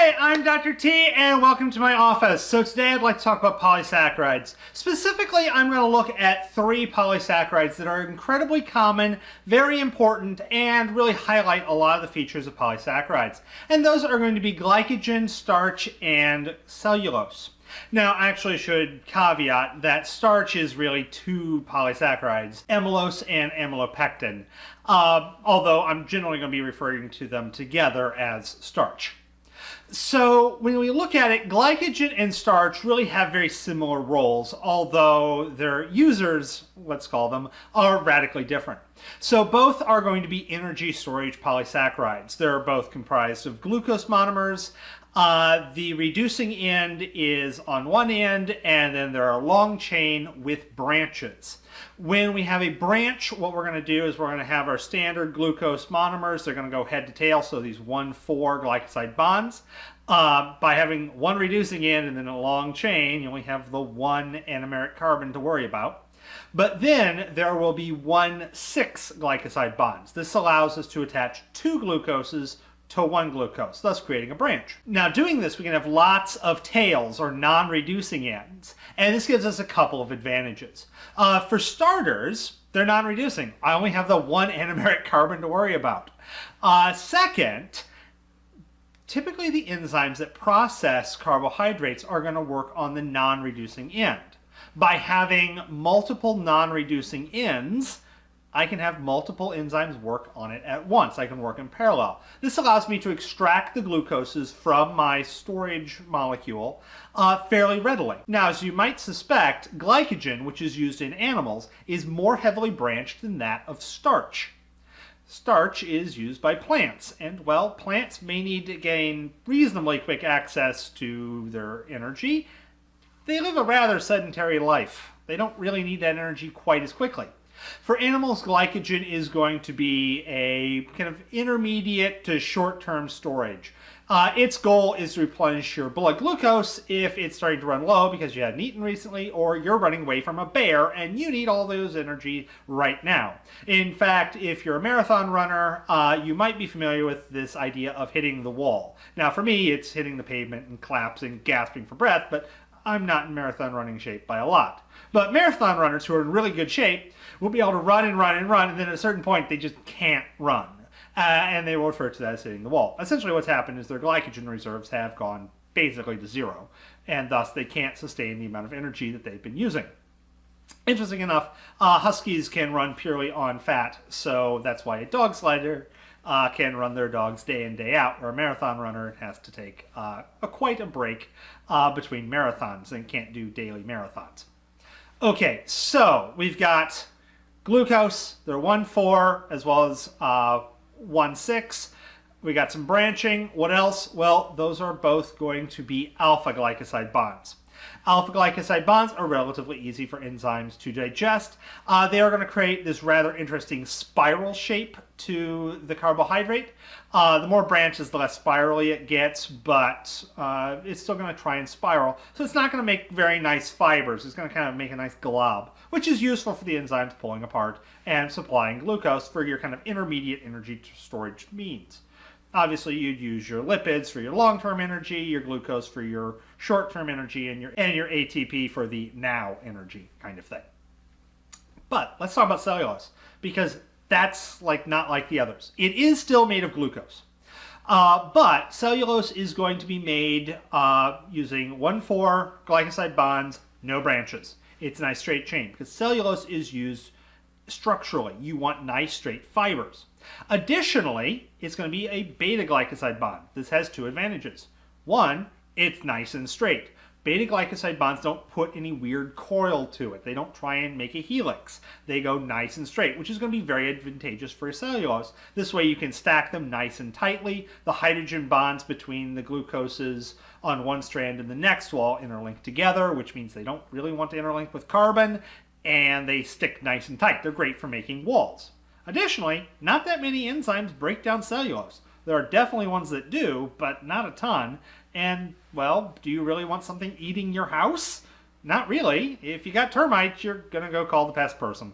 Hey, I'm Dr. T and welcome to my office. So today I'd like to talk about polysaccharides. Specifically, I'm going to look at 3 polysaccharides that are incredibly common, very important, and really highlight a lot of the features of polysaccharides. And those are going to be glycogen, starch, and cellulose. Now, I actually should caveat that starch is really 2 polysaccharides, amylose and amylopectin, although I'm generally going to be referring to them together as starch. So when we look at it, glycogen and starch really have very similar roles, although their users, let's call them, are radically different. So both are going to be energy storage polysaccharides. They're both comprised of glucose monomers. The reducing end is on one end, and then there are a long chain with branches. When we have a branch, what we're going to do is we're going to have our standard glucose monomers. They're going to go head to tail, so these 1,4 glycoside bonds. By having one reducing end and then a long chain, you only have the one anomeric carbon to worry about. But then there will be 1,6 glycoside bonds. This allows us to attach 2 glucoses to 1 glucose, thus creating a branch. Now, doing this, we can have lots of tails or non-reducing ends, and this gives us a couple of advantages. For starters, they're non-reducing. I only have the one anomeric carbon to worry about. Second, typically the enzymes that process carbohydrates are going to work on the non-reducing end. By having multiple non-reducing ends, I can have multiple enzymes work on it at once. I can work in parallel. This allows me to extract the glucoses from my storage molecule fairly readily. Now, as you might suspect, glycogen, which is used in animals, is more heavily branched than that of starch. Starch is used by plants, and well, plants may need to gain reasonably quick access to their energy. They live a rather sedentary life. They don't really need that energy quite as quickly. For animals, glycogen is going to be a kind of intermediate to short-term storage. Its goal is to replenish your blood glucose if it's starting to run low because you hadn't eaten recently, or you're running away from a bear and you need all those energy right now. In fact, if you're a marathon runner, you might be familiar with this idea of hitting the wall. Now, for me, it's hitting the pavement and collapsing, gasping for breath, but I'm not in marathon running shape by a lot. But marathon runners who are in really good shape will be able to run and run and run, and then at a certain point they just can't run. And they will refer to that as hitting the wall. Essentially what's happened is their glycogen reserves have gone basically to zero, and thus they can't sustain the amount of energy that they've been using. Interesting enough, huskies can run purely on fat, so that's why a dog slider can run their dogs day in, day out, where a marathon runner has to take quite a break between marathons and can't do daily marathons. Okay, so we've got glucose, they're 1,4 as well as 1,6. We got some branching. What else? Well, those are both going to be alpha glycoside bonds. Alpha glycoside bonds are relatively easy for enzymes to digest. They are going to create this rather interesting spiral shape to the carbohydrate. The more branches, the less spirally it gets, but it's still going to try and spiral. So it's not going to make very nice fibers. It's going to kind of make a nice glob, which is useful for the enzymes pulling apart and supplying glucose for your kind of intermediate energy storage means. Obviously, you'd use your lipids for your long-term energy, your glucose for your short-term energy, and your ATP for the now energy kind of thing. But let's talk about cellulose, because that's not like the others. It is still made of glucose. But cellulose is going to be made using 1,4 glycoside bonds, no branches. It's a nice straight chain, because cellulose is used structurally. You want nice straight fibers. Additionally, it's going to be a beta glycoside bond. This has 2 advantages. One, it's nice and straight. Beta glycoside bonds don't put any weird coil to it. They don't try and make a helix. They go nice and straight, which is going to be very advantageous for cellulose. This way you can stack them nice and tightly. The hydrogen bonds between the glucoses on one strand and the next will all interlink together, which means they don't really want to interlink with carbon, and they stick nice and tight. They're great for making walls. Additionally, not that many enzymes break down cellulose. There are definitely ones that do, but not a ton. And, well, do you really want something eating your house? Not really. If you got termites, you're going to go call the pest person.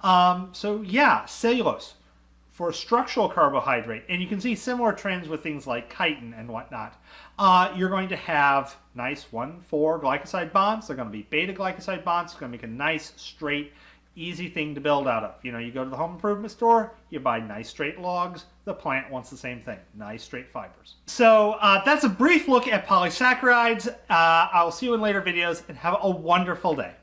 So yeah, cellulose. for a structural carbohydrate, and you can see similar trends with things like chitin and whatnot, you're going to have nice 1,4 glycoside bonds. They're going to be beta glycoside bonds. It's going to make a nice, straight, easy thing to build out of. You know, you go to the home improvement store, you buy nice straight logs. The plant wants the same thing, nice straight fibers. So that's a brief look at polysaccharides. I'll see you in later videos, and have a wonderful day.